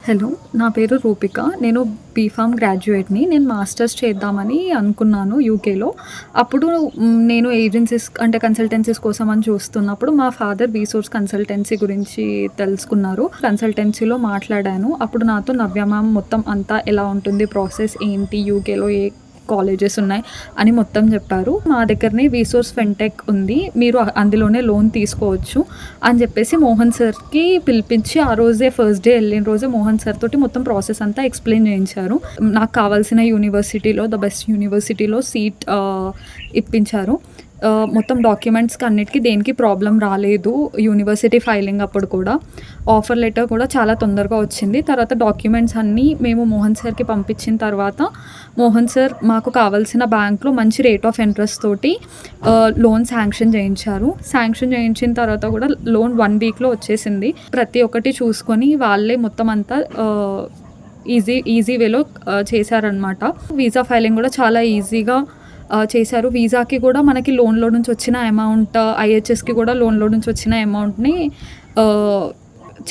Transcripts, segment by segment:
Hello, నా పేరు రూపిక. నేను బీఫామ్ గ్రాడ్యుయేట్‌ని. నేను మాస్టర్స్ చేద్దామని అనుకున్నాను యూకేలో. అప్పుడు నేను ఏజెన్సీస్ అంటే కన్సల్టెన్సీస్ కోసం అని చూస్తున్నప్పుడు మా ఫాదర్ రీసోర్స్ కన్సల్టెన్సీ గురించి తెలుసుకున్నారు. కన్సల్టెన్సీలో మాట్లాడాను. అప్పుడు నాతో నవ్య మ్యామ్ మొత్తం అంతా ఎలా ఉంటుంది, ప్రాసెస్ ఏంటి, యూకేలో ఏ కాలేజెస్ ఉన్నాయి అని మొత్తం చెప్పారు. మా దగ్గరనే రీసోర్స్ ఫిన్‌టెక్ ఉంది, మీరు అందులోనే లోన్ తీసుకోవచ్చు అని చెప్పేసి మోహన్ సార్‌కి పిలిపించి ఆ రోజే ఫస్ట్ డే వెళ్ళిన రోజే మోహన్ సార్ తోటి మొత్తం ప్రాసెస్ అంతా ఎక్స్‌ప్లెయిన్ చేయించారు. నాకు కావాల్సిన యూనివర్సిటీలో, ద బెస్ట్ యూనివర్సిటీలో సీట్ ఇప్పించారు. మొత్తం డాక్యుమెంట్స్కి అన్నిటికీ దేనికి ప్రాబ్లం రాలేదు. యూనివర్సిటీ ఫైలింగ్ అప్పుడు కూడా ఆఫర్ లెటర్ కూడా చాలా తొందరగా వచ్చింది. తర్వాత డాక్యుమెంట్స్ అన్నీ మేము మోహన్ సార్కి పంపించిన తర్వాత మోహన్ సార్ మాకు కావాల్సిన బ్యాంక్లో మంచి రేట్ ఆఫ్ ఇంట్రెస్ట్ తోటి లోన్ శాంక్షన్ చేయించారు. శాంక్షన్ చేయించిన తర్వాత కూడా లోన్ 1 వీక్లో వచ్చేసింది. ప్రతి ఒక్కటి చూసుకొని వాళ్ళే మొత్తం అంతా ఈజీ వేలో చేశారనమాట. వీసా ఫైలింగ్ కూడా చాలా ఈజీగా చేశారు. వీసాకి కూడా మనకి లోన్లో నుంచి వచ్చిన అమౌంట్, ఐహెచ్ఎస్కి కూడా లోన్లో నుంచి వచ్చిన అమౌంట్ని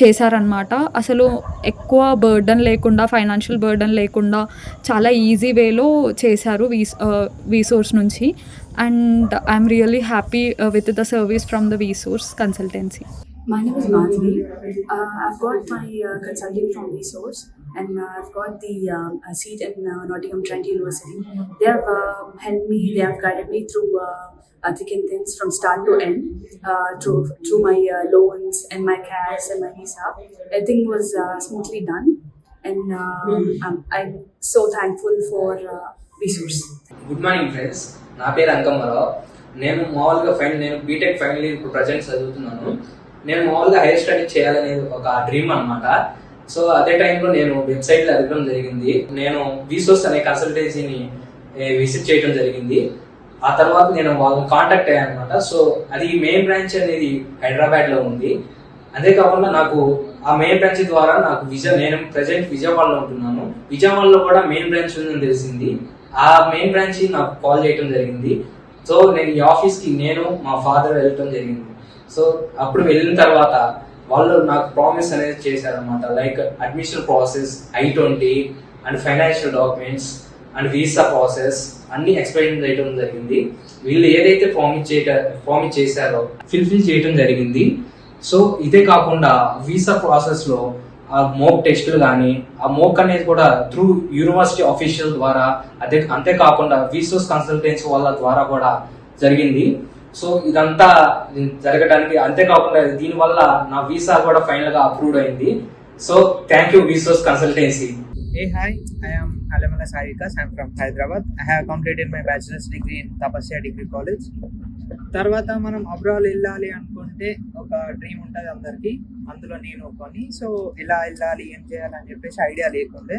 చేశారనమాట. అసలు ఎక్కువ బర్డన్ లేకుండా, ఫైనాన్షియల్ బర్డన్ లేకుండా చాలా ఈజీ వేలో చేశారు వీసోర్స్ నుంచి. And I'm really happy with the service from the వీసోర్స్ consultancy. My name is Madhvi. I've got my consulting from Resource, and I've got the seat in Nottingham Trent University. They have helped me, they have guided me through thick and thin from start to end, through my loans and my cash and my visa. Everything was smoothly done, and I'm so thankful for Resource. Good morning friends, నా పేరు అంకమ్మరావు. నేను మామూలుగా నేను BTech final year ఇప్పుడు present చదువుతున్నాను. నేను మామూలుగా hire study చేయాలనేది ఒక డ్రీమ్ అనమాట. సో అదే టైంలో నేను వెబ్సైట్లో అడగడం జరిగింది. నేను వీసోర్స్ అనే కన్సల్టెన్సీని విజిట్ చేయడం జరిగింది. ఆ తర్వాత నేను వాళ్ళని కాంటాక్ట్ అయ్యాను అనమాట. సో అది మెయిన్ బ్రాంచ్ అనేది హైదరాబాద్లో ఉంది. అంతేకాకుండా నాకు ఆ మెయిన్ బ్రాంచ్ ద్వారా నాకు నేను ప్రజెంట్ విజయవాడలో ఉంటున్నాను. విజయవాడలో కూడా మెయిన్ బ్రాంచ్ ఉందని తెలిసింది. ఆ మెయిన్ బ్రాంచ్ నాకు కాల్ చేయడం జరిగింది. సో నేను ఈ ఆఫీస్కి నేను మా ఫాదర్ వెళ్ళటం జరిగింది. సో అప్పుడు వెళ్ళిన తర్వాత వాళ్ళు నాకు ప్రామిస్ అనేది చేశారనమాట. Like admission process, I-20 and financial documents and visa process అన్ని ఎక్స్ప్లెయిన్ చేయడం జరిగింది. వీళ్ళు ఏదైతే ప్రామిస్ చేశారో ఫుల్ఫిల్ చేయడం జరిగింది. సో ఇదే కాకుండా వీసా ప్రాసెస్ లో ఆ మోక్ టెస్టులు కానీ, ఆ మోక్ అనేది కూడా త్రూ యూనివర్సిటీ ఆఫీషియల్ ద్వారా, అంతేకాకుండా వీసోర్స్ కన్సల్టెన్సీ వాళ్ళ ద్వారా కూడా జరిగింది. సో ఇదంతా జరగడానికి, అంతేకాకుండా దీనివల్ల నా వీసా కూడా ఫైనల్ గా అప్రూవ్డ్ అయింది. So thank you వీసోర్స్ consultancy. Hey, hi, I am Alamala Sarikas. I am from Hyderabad. I have completed my bachelor's degree in Tapasya Degree College. తర్వాత మనం అబ్రాడ్ వెళ్ళాలి అనుకుంటే ఒక డ్రీమ్ ఉంటుంది అందరికీ, అందులో నేను ఒకని. సో ఎలా వెళ్ళాలి, ఏం చేయాలని చెప్పేసి ఐడియా లేకుండే.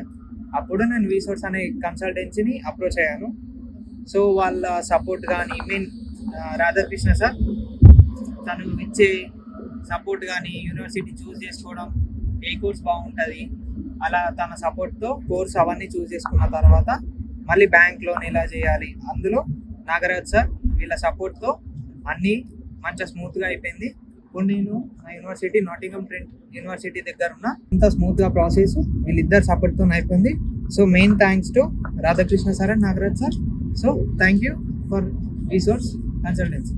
అప్పుడు నేను వీసోర్స్ అనే కన్సల్టెన్సీని అప్రోచ్ అయ్యాను. సో వాళ్ళ సపోర్ట్ కానీ, రాధాకృష్ణ సార్ తను ఇచ్చే సపోర్ట్ కానీ, యూనివర్సిటీ చూస్ చేసుకోవడం, ఏ కోర్స్ బాగుంటుంది, అలా తన సపోర్ట్తో కోర్స్ అవన్నీ చూస్ చేసుకున్న తర్వాత మళ్ళీ బ్యాంక్ లోన్ ఎలా చేయాలి, అందులో నాగరాజ్ సార్ వీళ్ళ సపోర్ట్తో అన్నీ మంచిగా స్మూత్గా అయిపోయింది. ఇప్పుడు నేను నా యూనివర్సిటీ నాటింగమ్ ట్రెంట్ యూనివర్సిటీ దగ్గర ఉన్న అంత స్మూత్గా ప్రాసెస్ వీళ్ళిద్దరు సపోర్ట్తో అయిపోయింది. So main thanks to Radhakrishna sir and Nagaraj sir. So thank you for resource consultancy.